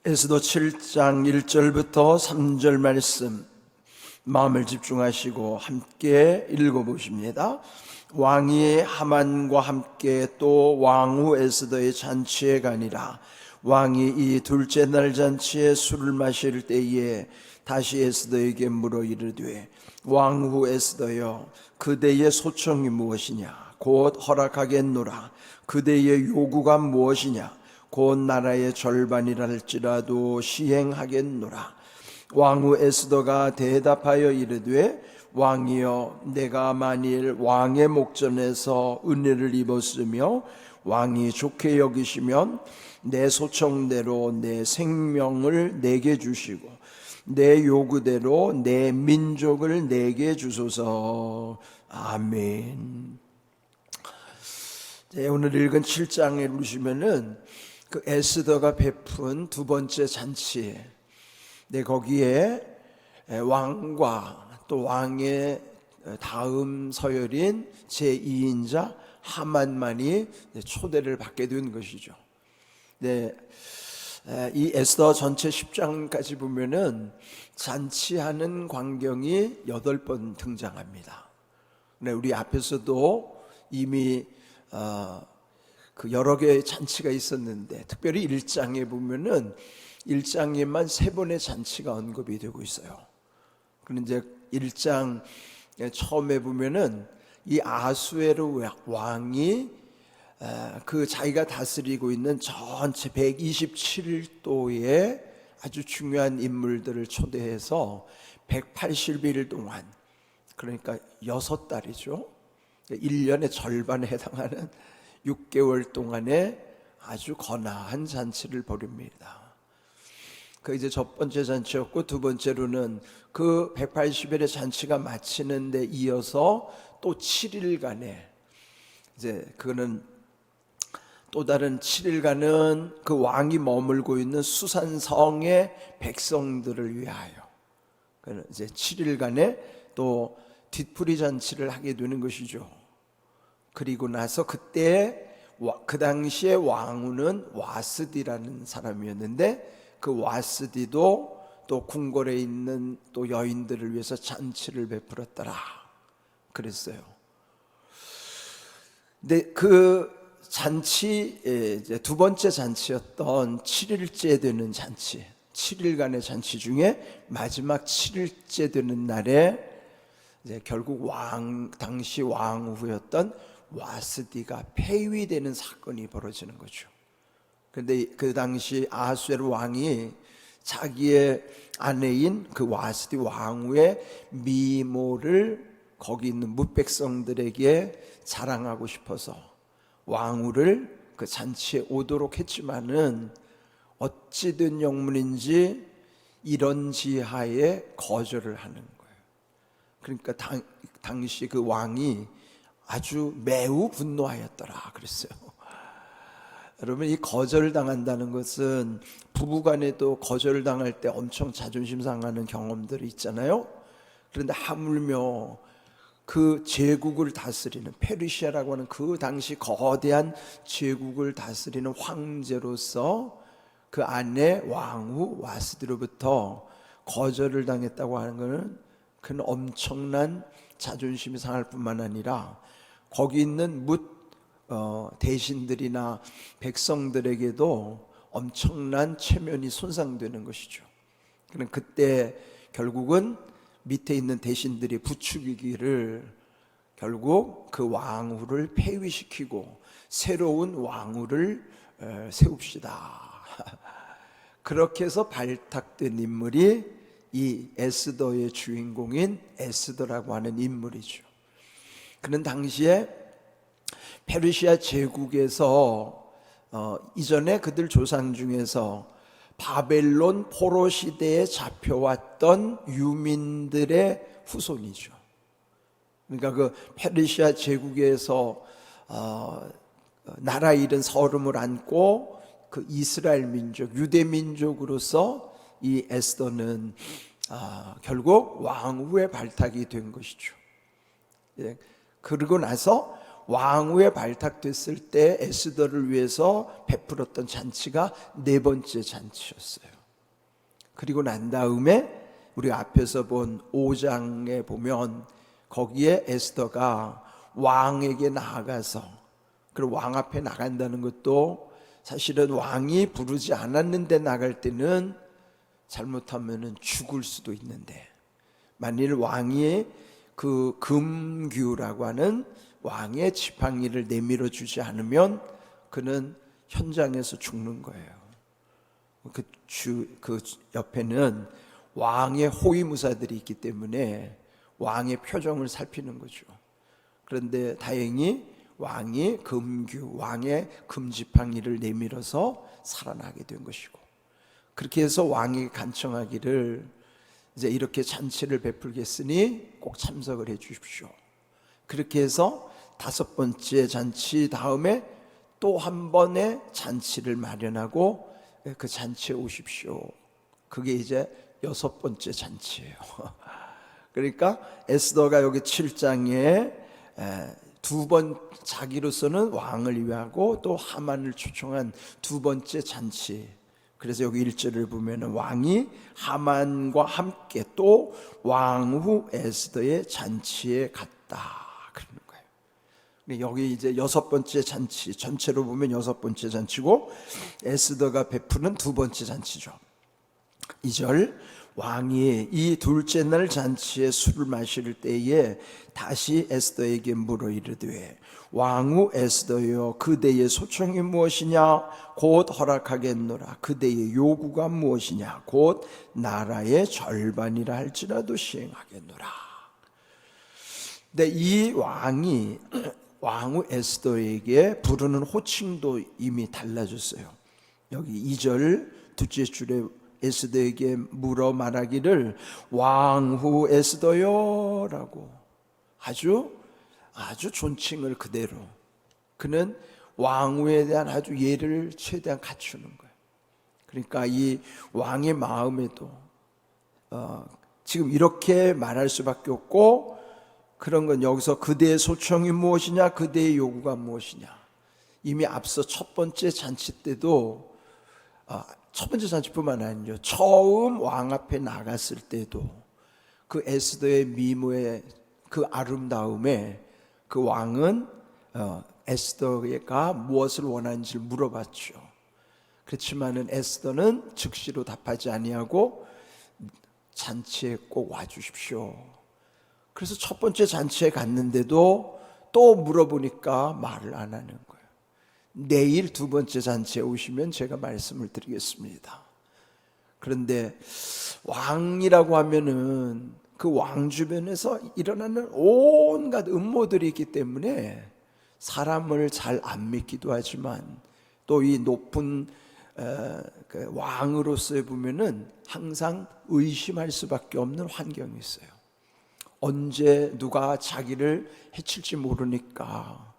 에스더 7장 1절부터 3절 말씀 마음을 집중하시고 함께 읽어보십니다. 왕이 하만과 함께 또 왕후 에스더의 잔치에 가니라. 왕이 이 둘째 날 잔치에 술을 마실 때에 다시 에스더에게 물어 이르되, 왕후 에스더여, 그대의 소청이 무엇이냐? 곧 허락하겠노라. 그대의 요구가 무엇이냐? 곧 나라의 절반이랄지라도 시행하겠노라. 왕후 에스더가 대답하여 이르되, 왕이여, 내가 만일 왕의 목전에서 은혜를 입었으며 왕이 좋게 여기시면 내 소청대로 내 생명을 내게 주시고 내 요구대로 내 민족을 내게 주소서. 아멘. 오늘 읽은 7장에 보시면은 그 에스더가 베푼 두 번째 잔치, 거기에 왕과 또 왕의 다음 서열인 제2인자 하만만이 초대를 받게 된 것이죠. 이 에스더 전체 10장까지 보면은 잔치하는 광경이 8번 등장합니다. 우리 앞에서도 이미 그 여러 개의 잔치가 있었는데, 특별히 1장에 보면은 1장에만 3번의 잔치가 언급이 되고 있어요. 그런데 이제 1장 처음에 보면은 이 아수에로 왕이 그 자기가 다스리고 있는 전체 127도의 아주 중요한 인물들을 초대해서 180일 동안, 그러니까 6달이죠. 1년의 절반에 해당하는 6개월 동안에 아주 거나한 잔치를 벌입니다. 그 이제 첫 번째 잔치였고, 두 번째로는 그 180일의 잔치가 마치는 데 이어서 또 7일간의 이제 그거는 또 다른 7일간은 그 왕이 머물고 있는 수산성의 백성들을 위하여, 그는 이제 7일간의 또 뒤풀이 잔치를 하게 되는 것이죠. 그리고 나서 그때 그 당시에 왕후는 와스디라는 사람이었는데, 그 와스디도 또 궁궐에 있는 또 여인들을 위해서 잔치를 베풀었더라 그랬어요. 근데 그 잔치, 이제 두 번째 잔치였던 7일째 되는 잔치, 7일간의 잔치 중에 마지막 7일째 되는 날에 이제 결국 당시 왕후였던 와스디가 폐위되는 사건이 벌어지는 거죠. 그런데 그 당시 아하수에로 왕이 자기의 아내인 그 와스디 왕후의 미모를 거기 있는 뭇백성들에게 자랑하고 싶어서 왕후를 그 잔치에 오도록 했지만은 어찌된 영문인지 이런 지하에 거절을 하는 거예요. 그러니까 당시 그 왕이 아주 매우 분노하였더라 그랬어요. 여러분, 이 거절당한다는 것은 부부간에도 거절당할 때 엄청 자존심 상하는 경험들이 있잖아요. 그런데 하물며 그 제국을 다스리는 페르시아라고 하는 그 당시 거대한 제국을 다스리는 황제로서 그 아내 왕후 와스디로부터 거절을 당했다고 하는 것은 그는 엄청난 자존심이 상할 뿐만 아니라 거기 있는 대신들이나 백성들에게도 엄청난 체면이 손상되는 것이죠. 그는 그때 결국은 밑에 있는 대신들이 부추기기를 결국 그 왕후를 폐위시키고 새로운 왕후를 세웁시다. 그렇게 해서 발탁된 인물이 이 에스더의 주인공인 에스더라고 하는 인물이죠. 그는 당시에 페르시아 제국에서 이전에 그들 조상 중에서 바벨론 포로 시대에 잡혀왔던 유민들의 후손이죠. 그러니까 그 페르시아 제국에서 나라 잃은 서름을 안고 그 이스라엘 민족, 유대 민족으로서 이 에스더는 결국 왕후의 발탁이 된 것이죠. 그러고 나서 왕후에 발탁됐을 때 에스더를 위해서 베풀었던 잔치가 네 번째 잔치였어요. 그리고 난 다음에 우리 앞에서 본 5장에 보면 거기에 에스더가 왕에게 나아가서, 그리고 왕 앞에 나간다는 것도 사실은 왕이 부르지 않았는데 나갈 때는 잘못하면 죽을 수도 있는데, 만일 왕이 그 금규라고 하는 왕의 지팡이를 내밀어 주지 않으면 그는 현장에서 죽는 거예요. 그 옆에는 왕의 호위무사들이 있기 때문에 왕의 표정을 살피는 거죠. 그런데 다행히 왕이 왕의 금지팡이를 내밀어서 살아나게 된 것이고, 그렇게 해서 왕이 간청하기를 이제 이렇게 잔치를 베풀겠으니 꼭 참석을 해 주십시오. 그렇게 해서 5번째 잔치 다음에 또 한 번의 잔치를 마련하고 그 잔치에 오십시오. 그게 이제 6번째 잔치예요. 그러니까 에스더가 여기 7장에 두 번 자기로서는 왕을 위하고 또 하만을 초청한 2번째 잔치. 그래서 여기 1절을 보면 왕이 하만과 함께 또 왕후 에스더의 잔치에 갔다 그러는 거예요. 여기 이제 6번째 잔치, 전체로 보면 6번째 잔치고 에스더가 베푸는 2번째 잔치죠. 2절, 왕이 이 둘째 날 잔치에 술을 마실 때에 다시 에스더에게 물어 이르되 왕후 에스더여, 그대의 소청이 무엇이냐? 곧 허락하겠노라. 그대의 요구가 무엇이냐? 곧 나라의 절반이라 할지라도 시행하겠노라. 근데 이 왕이 왕후 에스더에게 부르는 호칭도 이미 달라졌어요. 여기 2절 둘째 줄에 에스더에게 물어 말하기를 왕후 에스더요 라고 아주 존칭을 그대로, 그는 왕후에 대한 아주 예를 최대한 갖추는 거예요. 그러니까 이 왕의 마음에도 지금 이렇게 말할 수밖에 없고, 그런 건 여기서 그대의 소청이 무엇이냐, 그대의 요구가 무엇이냐. 이미 앞서 첫 번째 잔치 때도 첫 번째 잔치뿐만 아니죠, 처음 왕 앞에 나갔을 때도 그 에스더의 미모의 그 아름다움에 그 왕은 에스더가 무엇을 원하는지를 물어봤죠. 그렇지만은 에스더는 즉시로 답하지 아니하고 잔치에 꼭 와주십시오. 그래서 첫 번째 잔치에 갔는데도 또 물어보니까 말을 안 하는 거예요. 내일 2번째 잔치에 오시면 제가 말씀을 드리겠습니다. 그런데 왕이라고 하면은 그 왕 주변에서 일어나는 온갖 음모들이 있기 때문에 사람을 잘 안 믿기도 하지만 또 이 높은 왕으로서의 보면은 항상 의심할 수밖에 없는 환경이 있어요. 언제 누가 자기를 해칠지 모르니까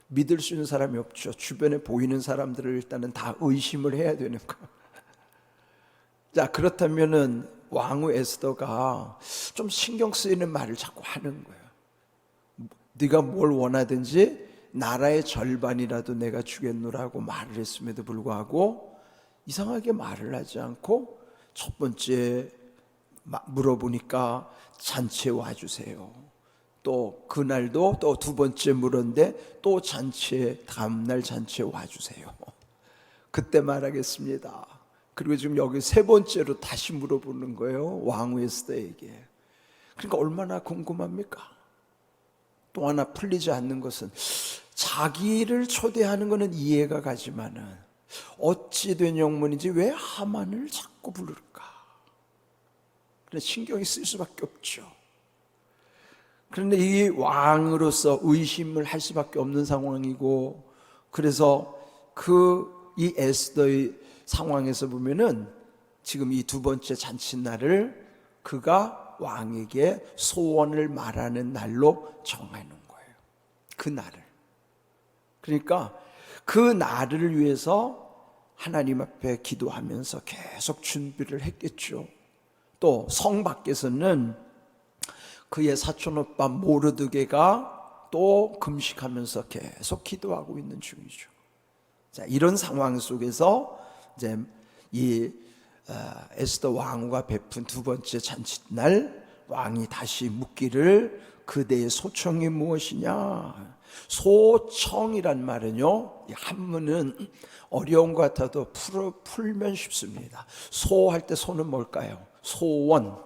믿을 수 있는 사람이 없죠. 주변에 보이는 사람들을 일단은 다 의심을 해야 되는 거예요. 자, 그렇다면은 왕후 에스더가 좀 신경 쓰이는 말을 자꾸 하는 거예요. 네가 뭘 원하든지 나라의 절반이라도 내가 주겠노라고 말을 했음에도 불구하고 이상하게 말을 하지 않고 첫 번째 물어보니까 잔치에 와주세요. 또 그날도 또 2번째 물었는데 또 잔치에, 다음날 잔치에 와주세요. 그때 말하겠습니다. 그리고 지금 여기 3번째로 다시 물어보는 거예요, 왕후 에스더에게. 그러니까 얼마나 궁금합니까? 또 하나 풀리지 않는 것은 자기를 초대하는 것은 이해가 가지만은 어찌 된 영문인지 왜 하만을 자꾸 부를까? 그래 신경이 쓸 수밖에 없죠. 그런데 이 왕으로서 의심을 할 수밖에 없는 상황이고, 그래서 이 에스더의 상황에서 보면은 지금 이 2번째 잔칫날을 그가 왕에게 소원을 말하는 날로 정하는 거예요. 그 날을. 그러니까 그 날을 위해서 하나님 앞에 기도하면서 계속 준비를 했겠죠. 또 성 밖에서는 그의 사촌오빠 모르드게가 또 금식하면서 계속 기도하고 있는 중이죠. 자, 이런 상황 속에서 이제 이 에스더 왕후가 베푼 두 번째 잔칫날 왕이 다시 묻기를 그대의 소청이 무엇이냐. 소청이란 말은요, 한문은 어려운 것 같아도 풀면 쉽습니다. 소할 때 소는 뭘까요? 소원.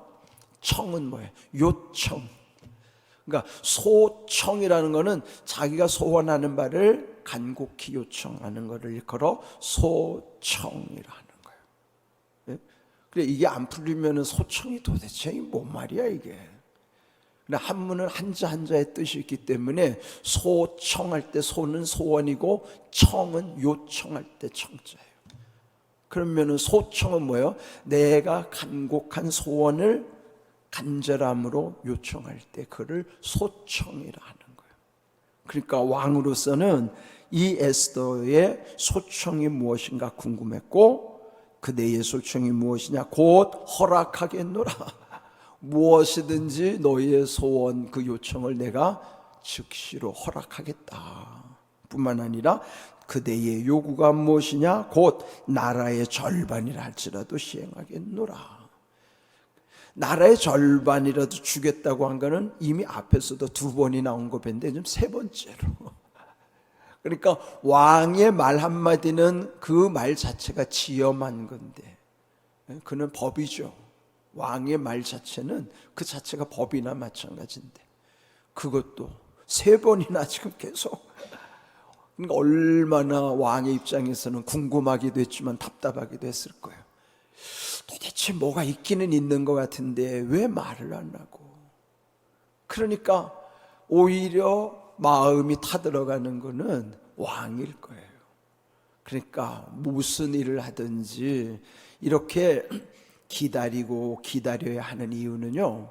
청은 뭐예요? 요청. 그러니까 소청이라는 것은 자기가 소원하는 바를 간곡히 요청하는 것을 일컬어 소청이라는 거예요. 네? 그래, 이게 안 풀리면 소청이 도대체 뭔 말이야 이게. 한문은 한자 한자의 뜻이 있기 때문에 소청할 때 소는 소원이고 청은 요청할 때 청자예요. 그러면 소청은 뭐예요? 내가 간곡한 소원을 간절함으로 요청할 때 그를 소청이라 하는 거예요. 그러니까 왕으로서는 이 에스더의 소청이 무엇인가 궁금했고, 그대의 소청이 무엇이냐? 곧 허락하겠노라. 무엇이든지 너희의 소원 그 요청을 내가 즉시로 허락하겠다. 뿐만 아니라 그대의 요구가 무엇이냐? 곧 나라의 절반이라 할지라도 시행하겠노라. 나라의 절반이라도 주겠다고 한 거는 이미 앞에서도 두 번이 나온 거 뵀는데 지금 세 번째로. 그러니까 왕의 말 한마디는 그 말 자체가 지엄한 건데, 그는 법이죠. 왕의 말 자체는 그 자체가 법이나 마찬가지인데 그것도 세 번이나 지금 계속. 그러니까 얼마나 왕의 입장에서는 궁금하기도 했지만 답답하기도 했을 거예요. 도대체 뭐가 있기는 있는 것 같은데 왜 말을 안 하고. 그러니까 오히려 마음이 타들어가는 거는 왕일 거예요. 그러니까 무슨 일을 하든지 이렇게 기다리고 기다려야 하는 이유는요,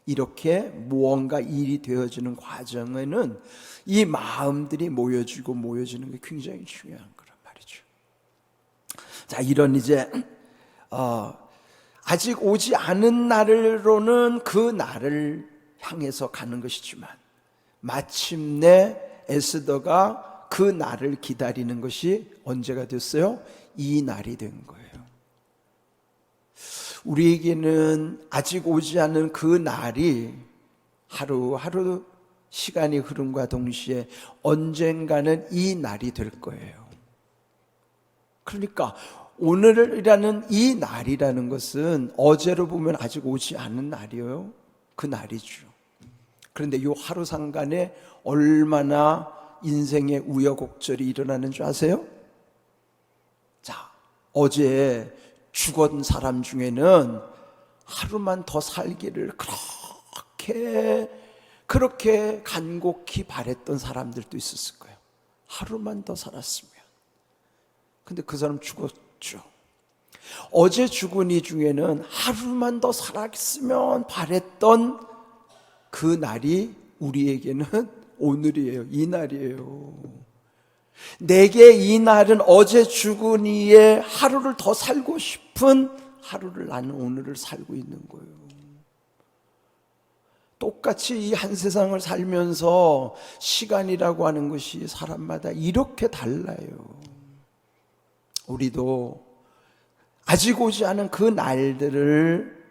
이렇게 무언가 일이 되어지는 과정에는 이 마음들이 모여지는 게 굉장히 중요한 거란 말이죠. 자, 이런 이제 아직 오지 않은 날로는 그 날을 향해서 가는 것이지만 마침내 에스더가 그 날을 기다리는 것이 언제가 됐어요? 이 날이 된 거예요. 우리에게는 아직 오지 않은 그 날이 하루하루 시간이 흐름과 동시에 언젠가는 이 날이 될 거예요. 그러니까 오늘이라는 이 날이라는 것은 어제로 보면 아직 오지 않은 날이에요. 그 날이죠. 그런데 이 하루 상간에 얼마나 인생의 우여곡절이 일어나는 줄 아세요? 자, 어제 죽은 사람 중에는 하루만 더 살기를 그렇게 간곡히 바랬던 사람들도 있었을 거예요. 하루만 더 살았으면. 근데 그 사람 죽었죠. 어제 죽은 이 중에는 하루만 더 살았으면 바랬던 그 날이 우리에게는 오늘이에요. 이 날이에요. 내게 이 날은 어제 죽은 이의 하루를 더 살고 싶은 하루를 나는 오늘을 살고 있는 거예요. 똑같이 이 한 세상을 살면서 시간이라고 하는 것이 사람마다 이렇게 달라요. 우리도 아직 오지 않은 그 날들을,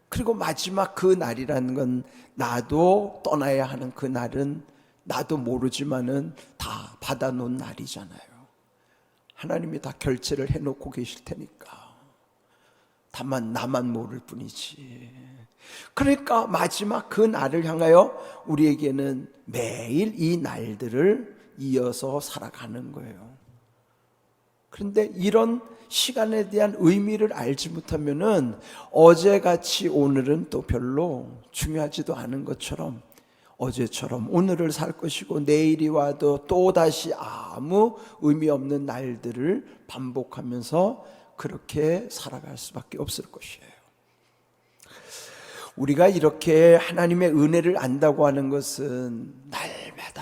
그리고 마지막 그 날이라는 건 나도 떠나야 하는 그 날은 나도 모르지만은 다 받아놓은 날이잖아요. 하나님이 다 결제를 해놓고 계실 테니까. 다만 나만 모를 뿐이지. 그러니까 마지막 그 날을 향하여 우리에게는 매일 이 날들을 이어서 살아가는 거예요. 그런데 이런 시간에 대한 의미를 알지 못하면은 어제같이 오늘은 또 별로 중요하지도 않은 것처럼 어제처럼 오늘을 살 것이고 내일이 와도 또다시 아무 의미 없는 날들을 반복하면서 그렇게 살아갈 수밖에 없을 것이에요. 우리가 이렇게 하나님의 은혜를 안다고 하는 것은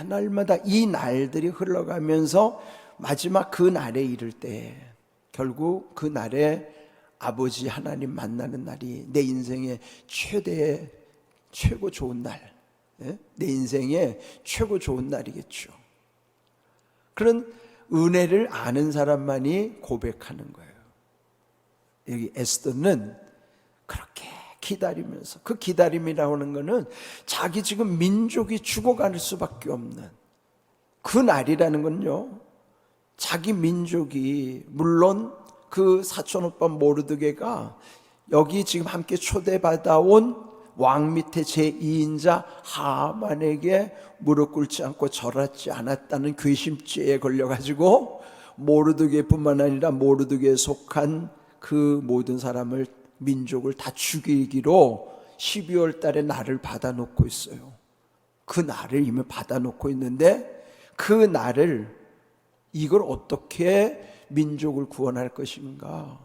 날마다 이 날들이 흘러가면서 마지막 그 날에 이를 때 결국 그 날에 아버지 하나님 만나는 날이 내 인생의 최고 좋은 날, 내 인생의 최고 좋은 날이겠죠. 그런 은혜를 아는 사람만이 고백하는 거예요. 여기 에스더는 그렇게 기다리면서, 그 기다림이라고 하는 것은 자기 지금 민족이 죽어갈 수밖에 없는 그 날이라는 건요, 자기 민족이, 물론 그 사촌오빠 모르드게가 여기 지금 함께 초대받아온 왕 밑에 제2인자 하만에게 무릎 꿇지 않고 절하지 않았다는 괘씸죄에 걸려가지고 모르드게뿐만 아니라 모르드게에 속한 그 모든 사람을, 민족을 다 죽이기로 12월 달에 날을 받아놓고 있어요. 그 날을 이미 받아놓고 있는데, 그 날을, 이걸 어떻게 민족을 구원할 것인가.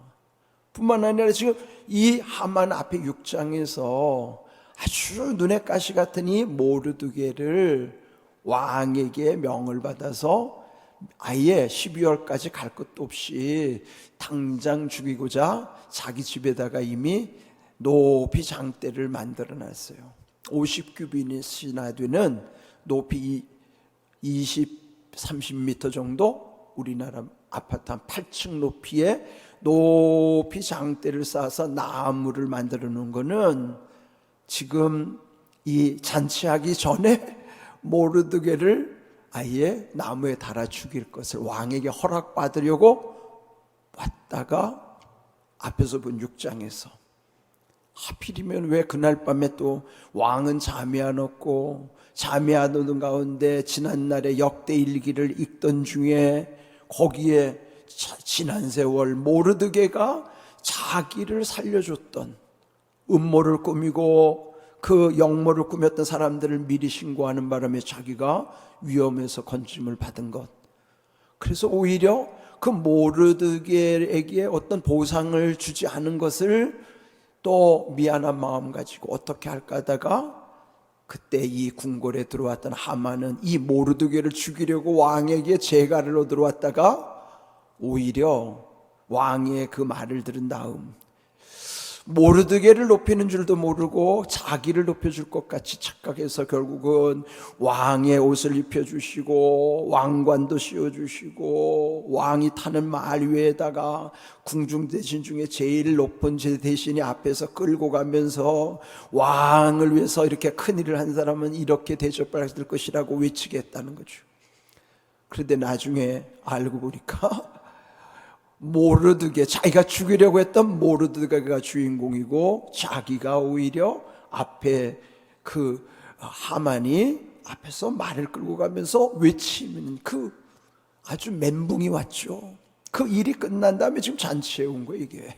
뿐만 아니라 지금 이 하만 앞에 6장에서 아주 눈에 가시 같은 이 모르드게를 왕에게 명을 받아서 아예 12월까지 갈 것도 없이 당장 죽이고자 자기 집에다가 이미 높이 장대를 만들어 놨어요. 50규빗이나 되는 높이 30m 정도, 우리나라 아파트 한 8층 높이에 높이 장대를 쌓아서 나무를 만들어 놓은 거는 지금 이 잔치하기 전에 모르드게를 아예 나무에 달아 죽일 것을 왕에게 허락받으려고 왔다가 앞에서 본 6장에서 하필이면 왜 그날 밤에 또 왕은 잠이 안 왔고, 잠이 안 오는 가운데 지난날의 역대 일기를 읽던 중에 거기에 지난 세월 모르드게가 자기를 살려줬던, 음모를 꾸미고 그 역모를 꾸몄던 사람들을 미리 신고하는 바람에 자기가 위험해서 건짐을 받은 것. 그래서 오히려 그 모르드게에게 어떤 보상을 주지 않은 것을 또 미안한 마음 가지고 어떻게 할까 하다가, 그때 이 궁궐에 들어왔던 하만은 이 모르드게를 죽이려고 왕에게 재가를로 들어왔다가 오히려 왕의 그 말을 들은 다음 모르드게를 높이는 줄도 모르고 자기를 높여줄 것 같이 착각해서 결국은 왕의 옷을 입혀주시고 왕관도 씌워주시고 왕이 타는 말 위에다가 궁중대신 중에 제일 높은 제 대신이 앞에서 끌고 가면서 왕을 위해서 이렇게 큰일을 한 사람은 이렇게 대접받을 것이라고 외치게 했다는 거죠. 그런데 나중에 알고 보니까 모르드게, 자기가 죽이려고 했던 모르드게가 주인공이고, 자기가 오히려 앞에 그 하만이 앞에서 말을 끌고 가면서 외치는 그 아주 멘붕이 왔죠. 그 일이 끝난 다음에 지금 잔치에 온 거예요, 이게.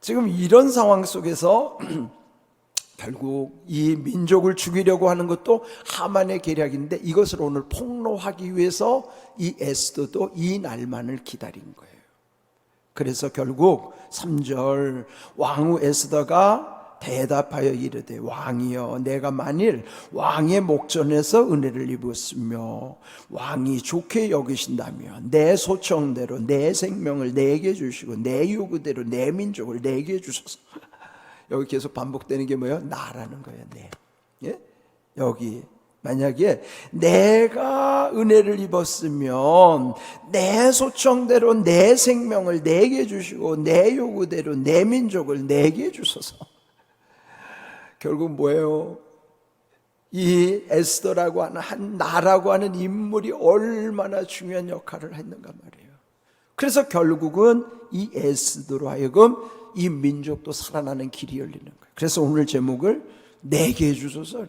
지금 이런 상황 속에서 결국 이 민족을 죽이려고 하는 것도 하만의 계략인데, 이것을 오늘 폭로하기 위해서 이 에스더도 이 날만을 기다린 거예요. 그래서 결국 3절, 왕후 에스더가 대답하여 이르되, 왕이여, 내가 만일 왕의 목전에서 은혜를 입었으며 왕이 좋게 여기신다면 내 소청대로 내 생명을 내게 주시고 내 요구대로 내 민족을 내게 주소서. 여기 계속 반복되는 게 뭐예요? 나라는 거예요. 네. 예? 여기 만약에 내가 은혜를 입었으면 내 소청대로 내 생명을 내게 주시고 내 요구대로 내 민족을 내게 주소서. 결국 뭐예요? 이 에스더라고 하는 나라고 하는 인물이 얼마나 중요한 역할을 했는가 말이에요. 그래서 결국은 이 에스더로 하여금 이 민족도 살아나는 길이 열리는 거예요. 그래서 오늘 제목을 내게 해주소서.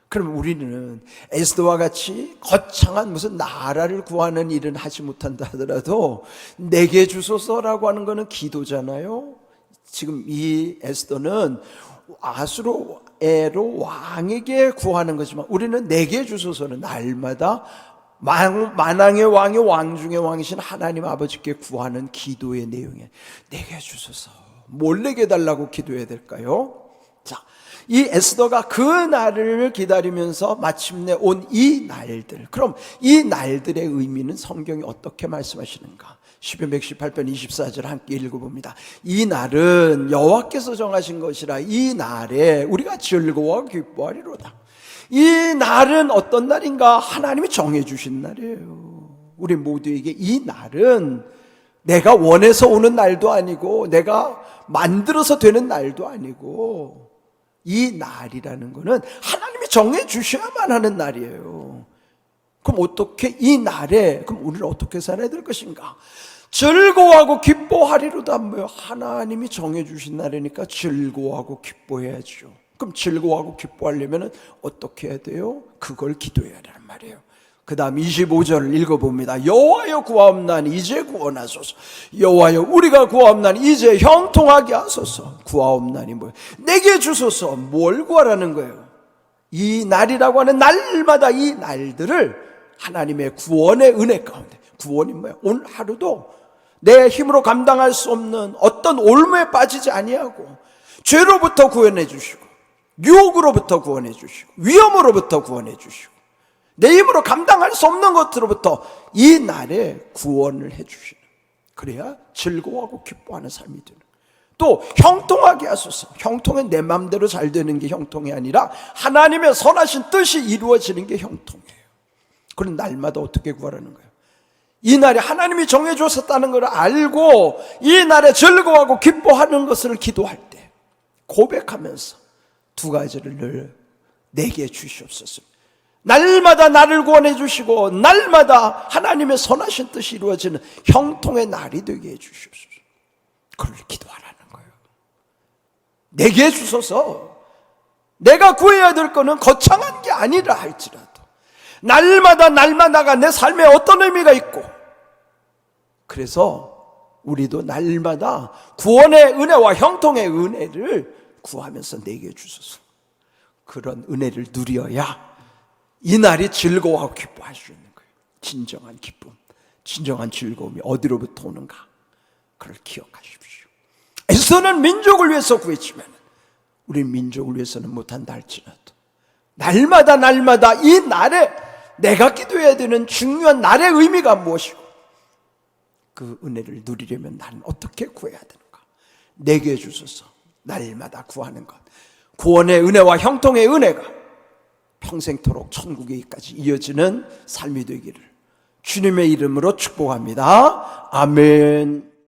그럼 우리는 에스더와 같이 거창한 무슨 나라를 구하는 일은 하지 못한다 하더라도 내게 주소서라고 하는 것은 기도잖아요. 지금 이 에스더는 아수르에로 왕에게 구하는 거지만, 우리는 내게 주소서는 날마다 만왕의 왕이 왕 중의 왕이신 하나님 아버지께 구하는 기도의 내용이에요. 내게 주소서. 뭘 내게 달라고 기도해야 될까요? 자, 이 에스더가 그 날을 기다리면서 마침내 온 이 날들, 그럼 이 날들의 의미는 성경이 어떻게 말씀하시는가? 시편 118편 24절 함께 읽어봅니다. 이 날은 여호와께서 정하신 것이라 이 날에 우리가 즐거워 기뻐하리로다. 이 날은 어떤 날인가? 하나님이 정해주신 날이에요. 우리 모두에게 이 날은 내가 원해서 오는 날도 아니고 내가 만들어서 되는 날도 아니고 이 날이라는 거는 하나님이 정해 주셔야만 하는 날이에요. 그럼 어떻게 이 날에 그럼 우리는 어떻게 살아야 될 것인가? 즐거워하고 기뻐하리로다. 뭐요? 하나님이 정해 주신 날이니까 즐거워하고 기뻐해야죠. 그럼 즐거워하고 기뻐하려면 어떻게 해야 돼요? 그걸 기도해야 하란 말이에요. 그 다음 25절을 읽어봅니다. 여호와여 구하옵나니 이제 구원하소서. 여호와여 우리가 구하옵나니 이제 형통하게 하소서. 구하옵나니 뭐예요? 내게 주소서. 뭘 구하라는 거예요? 이 날이라고 하는 날마다 이 날들을 하나님의 구원의 은혜 가운데, 구원이 뭐예요? 오늘 하루도 내 힘으로 감당할 수 없는 어떤 올무에 빠지지 아니하고 죄로부터 구원해 주시고 유혹으로부터 구원해 주시고 위험으로부터 구원해 주시고 내 힘으로 감당할 수 없는 것으로부터 이 날에 구원을 해 주시는, 그래야 즐거워하고 기뻐하는 삶이 되는. 또 형통하게 하소서. 형통은 내 마음대로 잘 되는 게 형통이 아니라 하나님의 선하신 뜻이 이루어지는 게 형통이에요. 그런 날마다 어떻게 구하라는 거예요? 이 날에 하나님이 정해 주셨다는 걸 알고 이 날에 즐거워하고 기뻐하는 것을 기도할 때 고백하면서 두 가지를 늘 내게 주시옵소서. 날마다 나를 구원해 주시고 날마다 하나님의 선하신 뜻이 이루어지는 형통의 날이 되게 해 주시옵소서. 그걸 기도하라는 거예요. 내게 주소서. 내가 구해야 될 거는 거창한 게 아니라 할지라도 날마다가 내 삶에 어떤 의미가 있고, 그래서 우리도 날마다 구원의 은혜와 형통의 은혜를 구하면서 내게 주소서. 그런 은혜를 누려야 이 날이 즐거워하고 기뻐할 수 있는 거예요. 진정한 기쁨, 진정한 즐거움이 어디로부터 오는가? 그걸 기억하십시오. 에서는 민족을 위해서 구했지만 우리 민족을 위해서는 못한다 할지라도 날마다 이 날에 내가 기도해야 되는 중요한 날의 의미가 무엇이고 그 은혜를 누리려면 나는 어떻게 구해야 되는가? 내게 주소서. 날마다 구하는 것, 구원의 은혜와 형통의 은혜가 평생토록 천국에까지 이어지는 삶이 되기를 주님의 이름으로 축복합니다. 아멘.